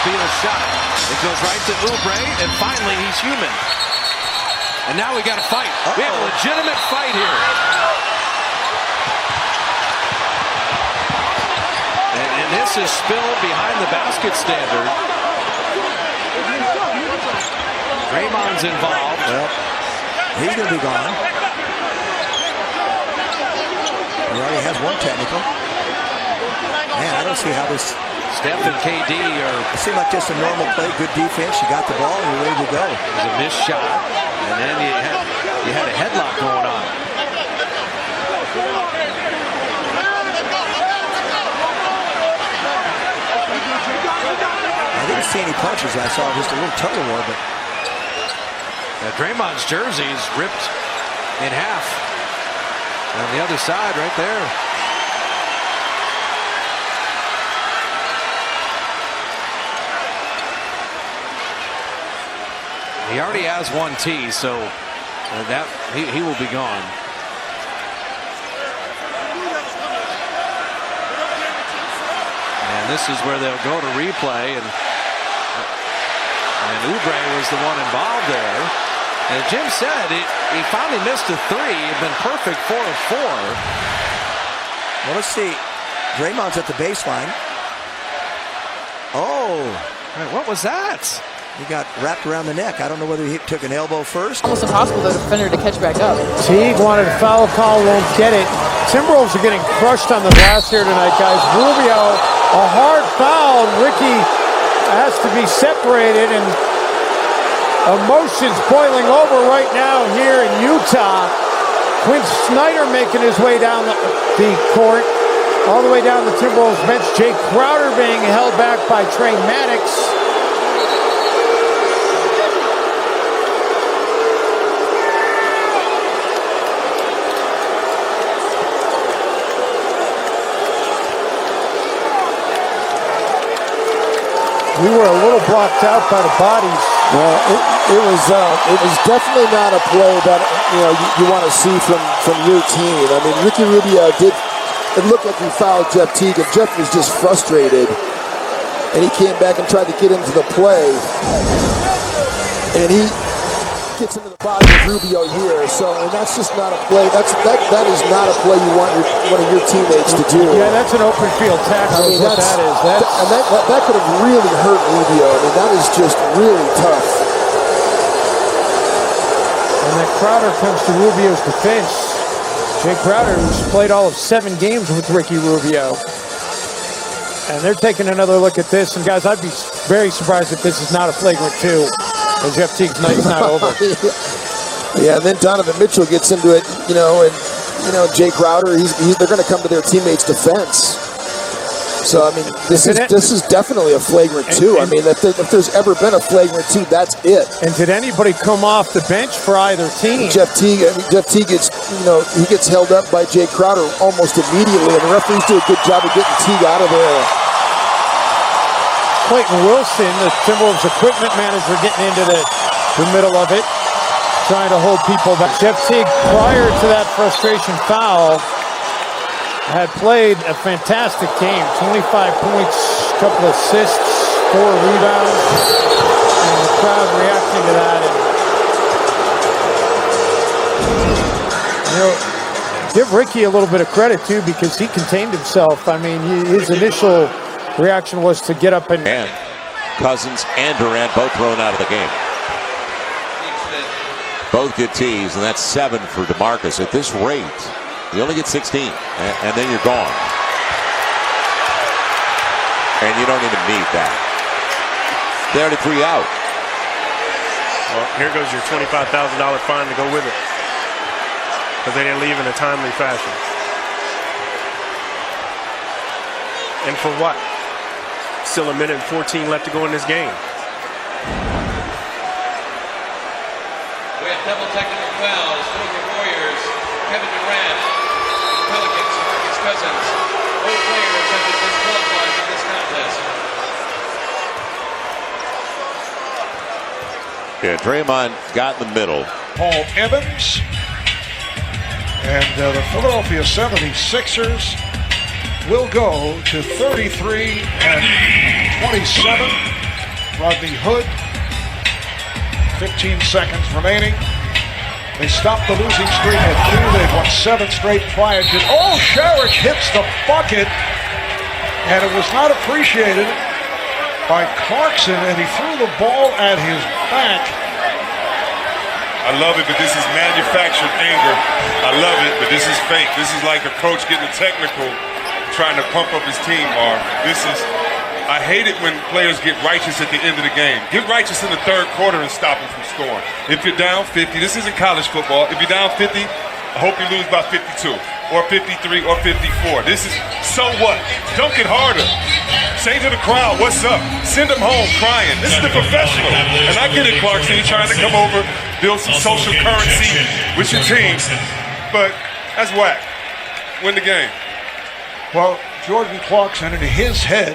steal shot. It goes right to Oubre, and finally he's human. And now we got a fight. We have a legitimate fight here. And this is spilled behind the basket standard. Draymond's involved. Well, he's going to be gone. He already has one technical. Man, I don't see how this... Steph and KD are... It seemed like just a normal play, good defense. You got the ball and you're ready to go. It was a missed shot, and then you had a headlock going on. I didn't see any punches. I saw just a little tug of war, but... Draymond's jersey is ripped in half. On the other side, right there. He already has one tee, so that he will be gone. And this is where they'll go to replay, and Oubre was the one involved there. And Jim said he finally missed a three. He'd been perfect 4 of 4. Well, let's see. Draymond's at the baseline. Oh. What was that? He got wrapped around the neck. I don't know whether he took an elbow first. Almost impossible for the defender to catch back up. Teague wanted a foul call, won't get it. Timberwolves are getting crushed on the glass here tonight, guys. Rubio, a hard foul. Ricky has to be separated, and emotions boiling over right now here in Utah. Quinn Snyder making his way down the court, all the way down the Timberwolves bench. Jay Crowder being held back by Trey Maddox. We were a little blocked out by the bodies. Well, it was definitely not a play that you want to see from your team. I mean, Ricky Rubio did. It looked like he fouled Jeff Teague, and Jeff was just frustrated, and he came back and tried to get into the play, and he gets into the body of Rubio here. So, and that's just not a play. That is not a play you want one of your teammates to do. Yeah, that's an open field tackle. I mean, that is. That could have really hurt Rubio. I mean, that is just really tough. And then Crowder comes to Rubio's defense. Jay Crowder, who's played all of 7 games with Ricky Rubio. And they're taking another look at this. And guys, I'd be very surprised if this is not a flagrant 2. And Jeff Teague's night's not over. Yeah, and then Donovan Mitchell gets into it, and Jay Crowder, they're going to come to their teammates' defense. So I mean, this is definitely a flagrant 2. I mean, if there's ever been a flagrant 2, that's it. And did anybody come off the bench for either team? Jeff Teague gets he gets held up by Jay Crowder almost immediately, and the referees do a good job of getting Teague out of there. Clayton Wilson, the Timberwolves equipment manager, getting into the middle of it, trying to hold people back. Jeff Teague, prior to that frustration foul, had played a fantastic game. 25 points, a couple assists, 4 rebounds, and the crowd reacting to that. And, give Ricky a little bit of credit, too, because he contained himself. I mean, his initial reaction was to get up and Cousins and Durant both thrown out of the game. Both good tees, and that's 7 for DeMarcus. At this rate, you only get 16, and then you're gone. And you don't even need that. They already 3 out. Well, here goes your $25,000 fine to go with it, because they didn't leave in a timely fashion. And for what? Still a minute and 14 left to go in this game. We have double technical fouls for the Warriors. Kevin Durant, Pelicans, Marcus Cousins. Both players have been disqualified from this contest. Yeah, Draymond got in the middle. Paul Evans. And the Philadelphia 76ers will go to 33-27 Rodney Hood. 15 seconds remaining. They stopped the losing streak at 2. They've won 7 straight prior to. Oh, Sherrick hits the bucket, and it was not appreciated by Clarkson, and he threw the ball at his back. I love it, but this is manufactured anger. I love it, but this is fake. This is like a coach getting technical, trying to pump up his team, Marv. I hate it when players get righteous at the end of the game. Get righteous in the third quarter and stop them from scoring. If you're down 50, this isn't college football. If you're down 50, I hope you lose by 52 or 53 or 54. This is, so what? Don't get harder. Say to the crowd, what's up? Send them home crying. This is the professional. And I get it, Clarkson. You're trying to come over, build some social currency with your team. But that's whack. Win the game. Well, Jordan Clarkson, in his head,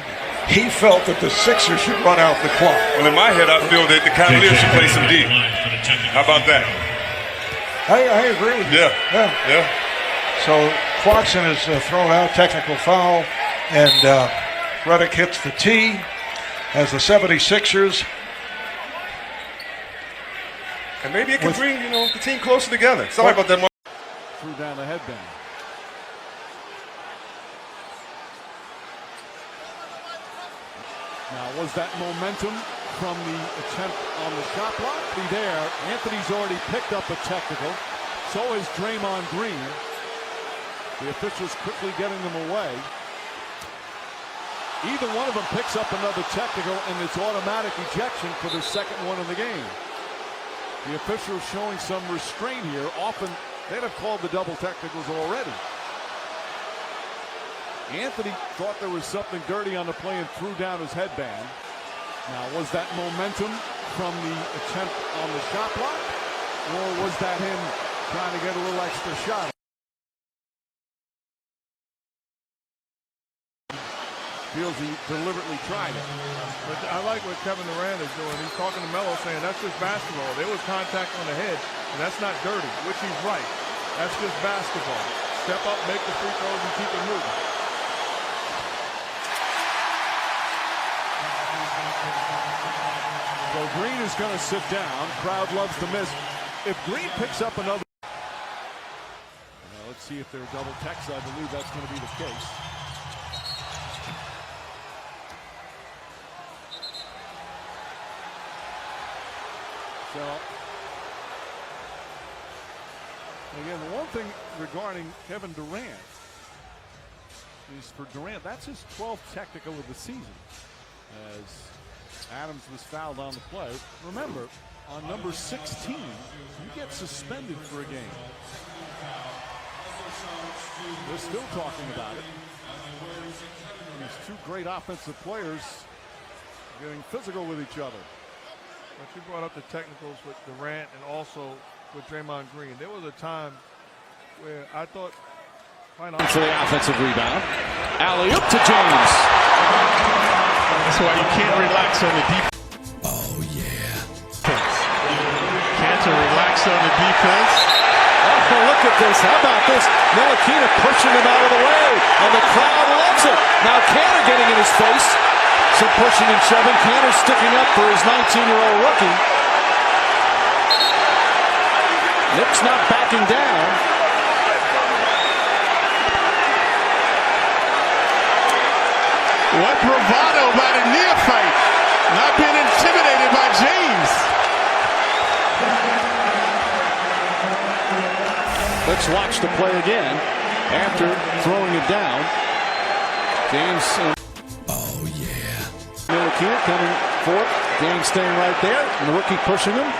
he felt that the Sixers should run out the clock. Well, in my head, I feel that the Cavaliers should play some D. How about that? I agree with you. Yeah. So Clarkson is thrown out, technical foul, and Redick hits the tee as the 76ers. And maybe it can bring, the team closer together. Sorry about that, Mark. Threw down the headband. Now, was that momentum from the attempt on the shot block? There, Anthony's already picked up a technical. So is Draymond Green. The officials quickly getting them away. Either one of them picks up another technical, and it's automatic ejection for their second one of the game. The officials showing some restraint here. Often, they'd have called the double technicals already. Anthony thought there was something dirty on the play and threw down his headband. Now, was that momentum from the attempt on the shot block? Or was that him trying to get a little extra shot? Feels he deliberately tried it. But I like what Kevin Durant is doing. He's talking to Melo saying that's just basketball. There was contact on the head, and that's not dirty, which he's right. That's just basketball. Step up, make the free throws, and keep it moving. So Green is going to sit down. Crowd loves to miss. If Green picks up another... let's see if they're double techs. I believe that's going to be the case. So, again, the one thing regarding Kevin Durant is for Durant, that's his 12th technical of the season. As Adams was fouled on the play. Remember, on number 16, you get suspended for a game. They're still talking about it. These two great offensive players getting physical with each other. But you brought up the technicals with Durant and also with Draymond Green. There was a time where I thought... For the offensive rebound. Alley-oop to James. That's why you can't relax on the defense. Oh, yeah. Can't relax on the defense. Oh, look at this. How about this? Ntilikina pushing him out of the way. And the crowd loves it. Now Kanter getting in his face. Some pushing and shoving. Kanter sticking up for his 19-year-old rookie. Knicks not backing down. What bravado by the neophyte. Not being intimidated by James. Let's watch the play again after throwing it down. James. Oh, yeah. Ntilikina coming forth. James staying right there. And the rookie pushing him.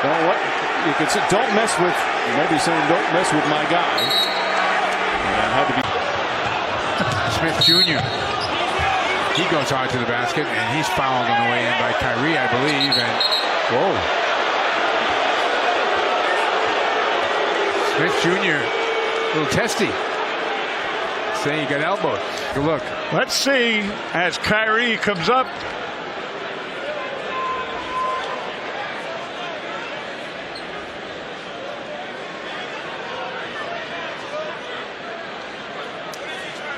Well, what? You could say, don't mess with, maybe saying, don't mess with my guy. And had to be. Smith Jr. He goes hard to the basket, and he's fouled on the way in by Kyrie, I believe. And whoa. Smith Jr. a little testy. Saying he got elbowed. Good look. Let's see as Kyrie comes up.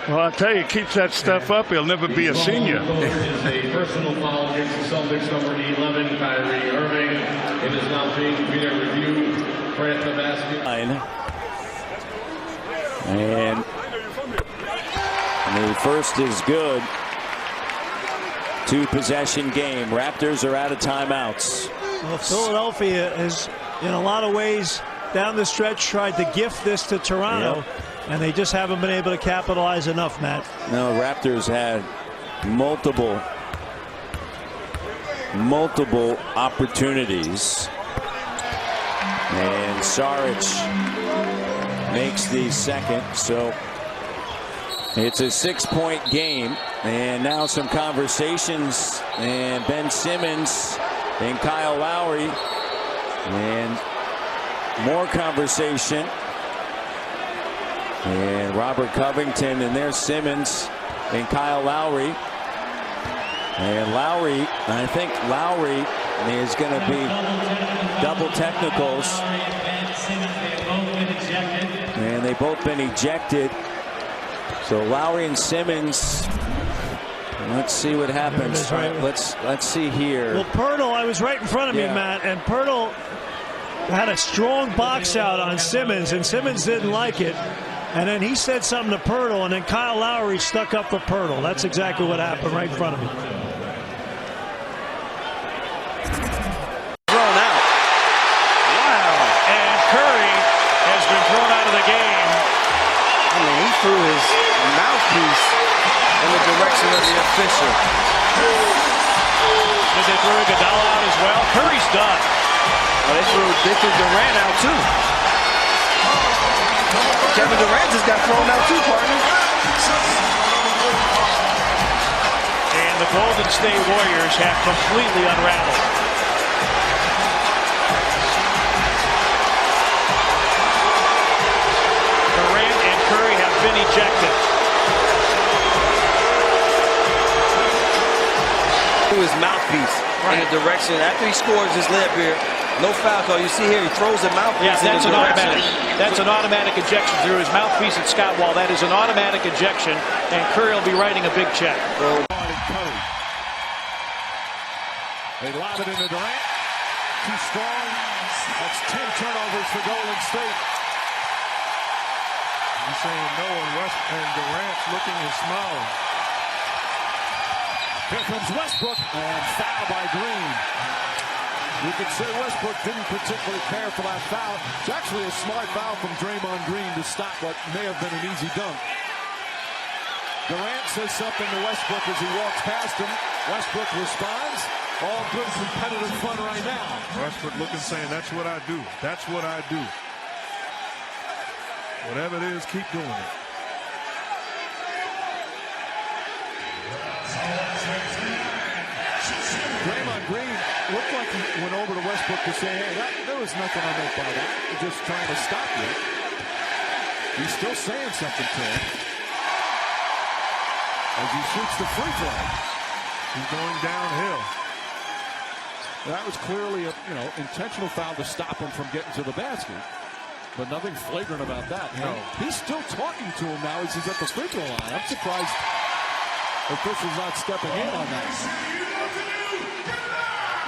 Well, I tell you, keeps that stuff up, he'll never be a senior. A personal foul against the Celtics, number 11, Kyrie Irving. It is now being via review. Grant the basket. And the first is good. 2-possession game. Raptors are out of timeouts. Well, Philadelphia has, in a lot of ways, down the stretch, tried to gift this to Toronto, and they just haven't been able to capitalize enough, Matt. No, Raptors had multiple opportunities. And Saric makes the second, so it's a 6-point game. And now some conversations, and Ben Simmons and Kyle Lowry, and more conversation. And Robert Covington, and there's Simmons and Kyle Lowry. And Lowry, I think Lowry is going to be double technicals. And they've both been ejected. So Lowry and Simmons, let's see what happens. Let's see here. Well, Pirtle, I was right in front of me, Matt, and Pirtle had a strong box out on Simmons, and Simmons didn't like it. And then he said something to Pirtle, and then Kyle Lowry stuck up for Pirtle. That's exactly what happened right in front of me. Thrown out. Wow. And Curry has been thrown out of the game. I mean, he threw his mouthpiece in the direction of the official. Did they throw Iguodala out as well? Curry's done. Well, they threw Durant out too. Kevin Durant just got thrown out too, partner. And the Golden State Warriors have completely unraveled. Durant and Curry have been ejected. Threw his mouthpiece in the direction. After he scores his layup here, no foul call. You see here, he throws the mouthpiece in the direction. That's an automatic ejection through his mouthpiece at Scott Wall. That is an automatic ejection, and Curry will be writing a big check. They lob it into Durant. Too strong. That's 10 turnovers for Golden State. He's saying no, and Durant's looking and smiling. Here comes Westbrook, and foul by Green. You could say Westbrook didn't particularly care for that foul. It's actually a smart foul from Draymond Green to stop what may have been an easy dunk. Durant says something to Westbrook as he walks past him. Westbrook responds. All good competitive fun right now. Westbrook looking, saying, that's what I do. That's what I do. Whatever it is, keep doing it. Draymond Green looked like he went over to Westbrook to say, hey, there was nothing I meant by that. We're just trying to stop you. He's still saying something to him. As he shoots the free throw. He's going downhill. That was clearly a intentional foul to stop him from getting to the basket. But nothing flagrant about that. No. He's still talking to him now as he's at the free throw line. I'm surprised officials not stepping in on that.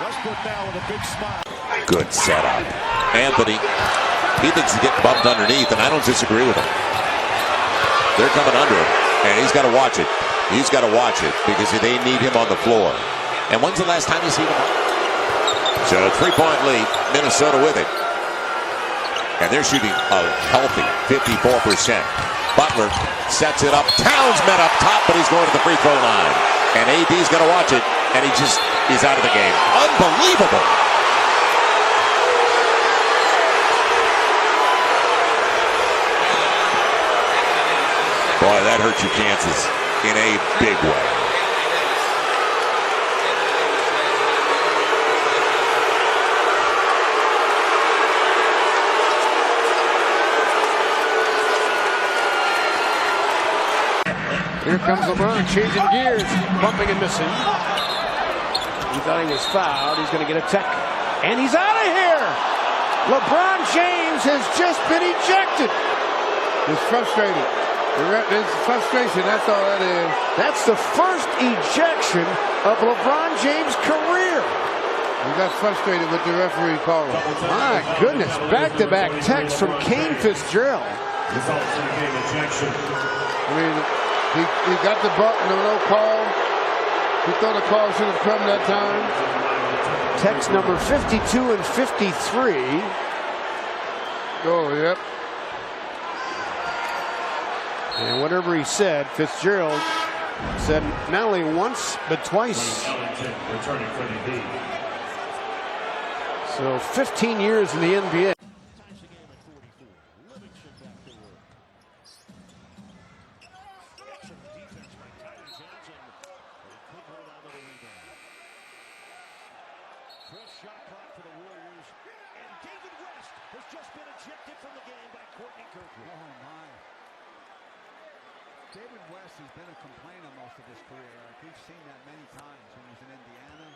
Westbrook now with a big smile. Good setup. Anthony, he thinks he's getting bumped underneath, and I don't disagree with him. They're coming under him, and he's got to watch it. He's got to watch it because they need him on the floor. And when's the last time you see him? So a 3-point lead, Minnesota with it. And they're shooting a healthy 54%. Butler sets it up. Towns met up top, but he's going to the free throw line. And AD's going to watch it, and he's out of the game. Unbelievable. Boy, that hurts your chances in a big way. Here comes LeBron changing gears, bumping and missing. He thought he was fouled. He's going to get a tech. And he's out of here. LeBron James has just been ejected. He's frustrated. There's frustration, that's all that is. That's the first ejection of LeBron James' career. He got frustrated with the referee call. My goodness, back-to-back text from Kane Fitzgerald. I mean, he got the button, no call. He thought the call should have come that time. Text number 52 and 53. Oh, yep. And whatever he said, Fitzgerald said not only once, but twice. So 15 years in the NBA. Shot clock for the Warriors, and David West has just been ejected from the game by Courtney Kirkwood. Oh my! David West has been a complainer most of his career. We've seen that many times when he was in Indiana.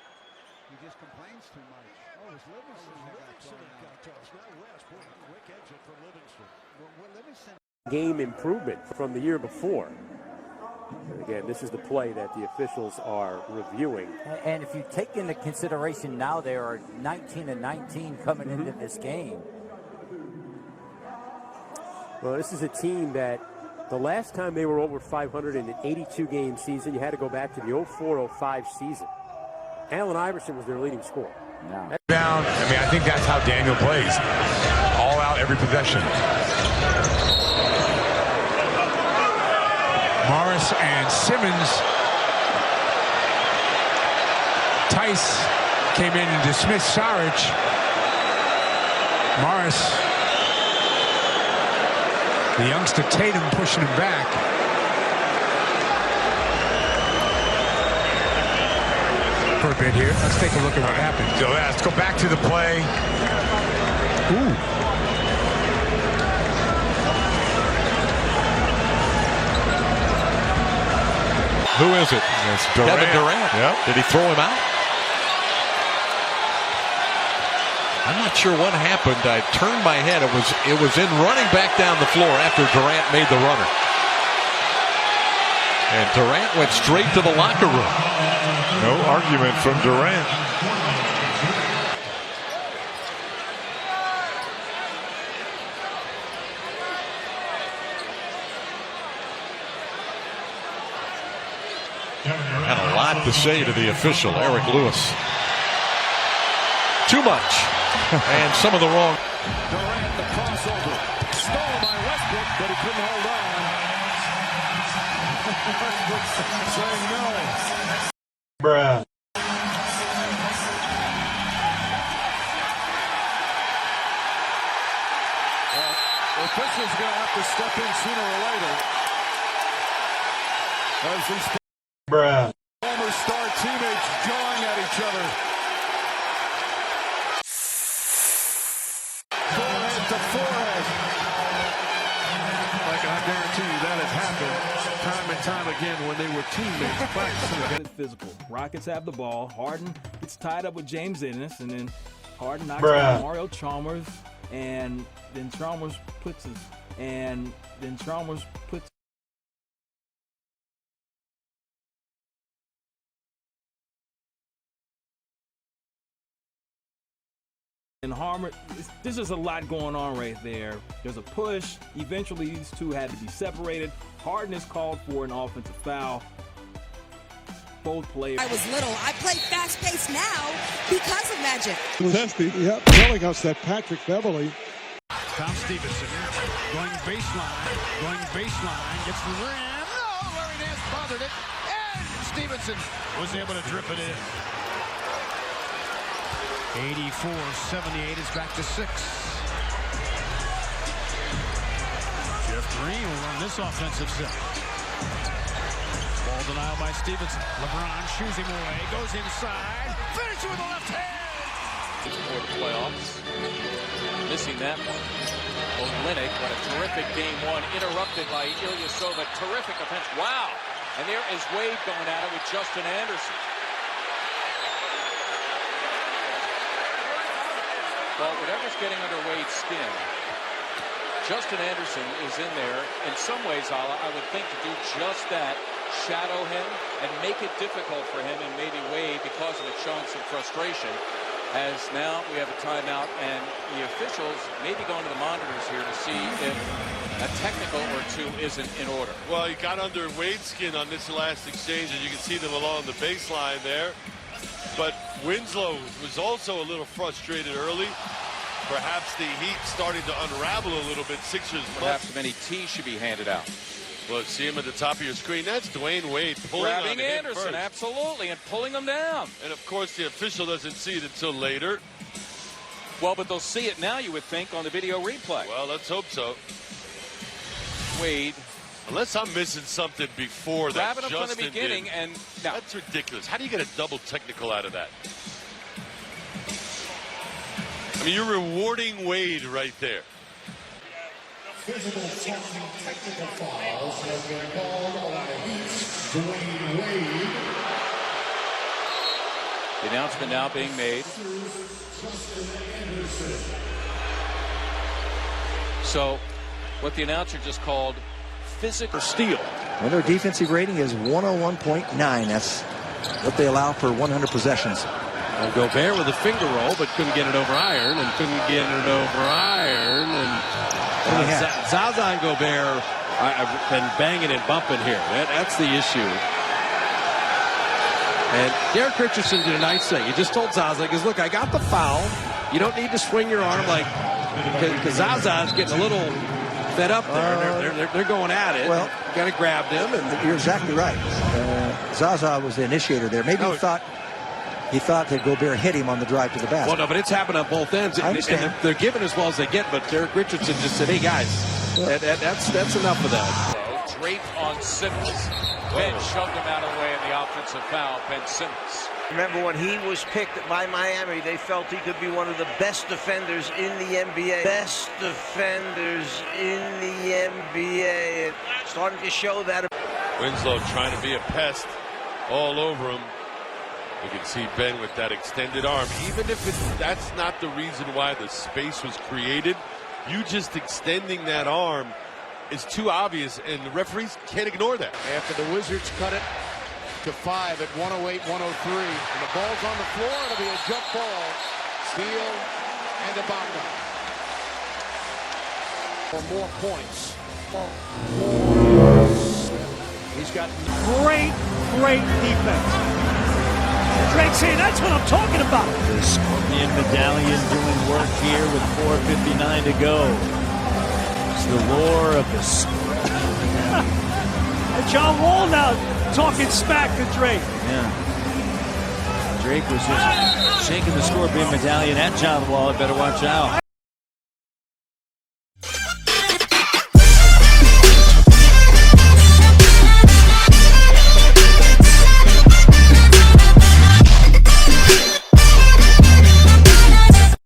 He just complains too much. Oh, it was Livingston that got tossed. Now West, boy, quick exit for Livingston. Well, Livingston. Game improvement from the year before. And again, this is the play that the officials are reviewing. And if you take into consideration now they are 19-19 coming into this game. Well, this is a team that the last time they were over 500 in an 82-game season, you had to go back to the 04-05 season. Allen Iverson was their leading scorer. Yeah. Down. I mean, I think that's how Daniel plays. All out every possession. Morris and Simmons. Tice came in and dismissed Saric. Morris, the youngster Tatum pushing him back. For a bit here. Let's take a look at what happened. So let's go back to the play. Ooh. Who is it? It's Durant. Kevin Durant. Yep. Did he throw him out? I'm not sure what happened. I turned my head. It was in running back down the floor after Durant made the runner. And Durant went straight to the locker room. No argument from Durant. Had a lot to say to the official, Eric Lewis. Too much. And some of the wrong. Durant, the crossover. Stolen by Westbrook, but he couldn't hold on. Westbrook saying no. Bruh. Well, the official's going to have to step in sooner or later. As these Bruh. former star teammates jawing at each other. Forehead to forehead. Like I guarantee you that has happened time and time again when they were teammates practicing. Physical. Rockets have the ball. Harden gets tied up with James Ennis, and then Harden knocks Bruh. out Mario Chalmers, and then Chalmers puts and Harmer. There's just a lot going on right there. There's a push. Eventually, these two had to be separated. Harden is called for an offensive foul. Both players. I was little. I play fast-paced now because of Magic. Testy, yep, telling us that Patrick Beverly. Tom Stevenson going baseline, gets the rim. Oh, Larry Nance bothered it, and Stevenson was able to drip it in. 84-78 is back to 6. Jeff Green will run this offensive set. Ball denial by Stevenson. LeBron shoos him away, goes inside, finishes with the left hand. For the playoffs. Missing that one. Olynyk, what a terrific game one, interrupted by Ilyasova. Terrific offense. Wow. And there is Wade going at it with Justin Anderson. Well, whatever's getting under Wade's skin, Justin Anderson is in there. In some ways, I would think to do just that, shadow him and make it difficult for him, and maybe Wade, because of it, showing some frustration. As now we have a timeout, and the officials may be going to the monitors here to see if a technical or two isn't in order. Well, he got under Wade's skin on this last exchange, and you can see them along the baseline there. But Winslow was also a little frustrated early. Perhaps the heat starting to unravel a little bit. Sixers perhaps many tees should be handed out. Well, see him at the top of your screen. That's Dwayne Wade pulling grabbing on Anderson, first. absolutely, and pulling him down. And of course, the official doesn't see it until later. Well, but they'll see it now, you would think, on the video replay. Well, let's hope so. Wade, unless I'm missing something before that. Grabbing him from the beginning, did. and now, that's ridiculous. How do you get a double technical out of that? I mean, you're rewarding Wade right there. Physical technical fouls have been called on Dwayne Wade. The announcement now being made. So, what the announcer just called physical steal. Well, their defensive rating is 101.9. That's what they allow for 100 possessions. And Gobert with a finger roll, but couldn't get it over iron, and couldn't get it over iron. And Zaza and Gobert have been banging and bumping here. That's the issue. And Derek Richardson did a nice thing. He just told Zaza, he goes, look, I got the foul. You don't need to swing your arm like, because Zaza is getting a little fed up there. They're going at it. Well, got to grab them. And you're exactly right. Zaza was the initiator there. Maybe he thought that Gobert hit him on the drive to the basket. Well, no, but it's happened on both ends. I understand. And they're giving as well as they get, but Derek Richardson just said, hey, guys, that's enough of that. Draped on Simmons. Ben shoved him out of the way in the offensive foul. Ben Simmons. Remember when he was picked by Miami, they felt he could be one of the best defenders in the NBA. Best defenders in the NBA. It's starting to show that. Winslow trying to be a pest all over him. You can see Ben with that extended arm. Even if that's not the reason why the space was created, you just extending that arm is too obvious, and the referees can't ignore that. After the Wizards cut it to 5 at 108-103. And the ball's on the floor. It'll be a jump ball. Steele and Ibaka. For more points. He's got Great defense. Drake saying, that's what I'm talking about. The Scorpion Medallion doing work here with 4:59 to go. It's the lore of the Scorpion Medallion. And John Wall now talking smack to Drake. Yeah. Drake was just shaking the Scorpion Medallion at John Wall. Better watch out.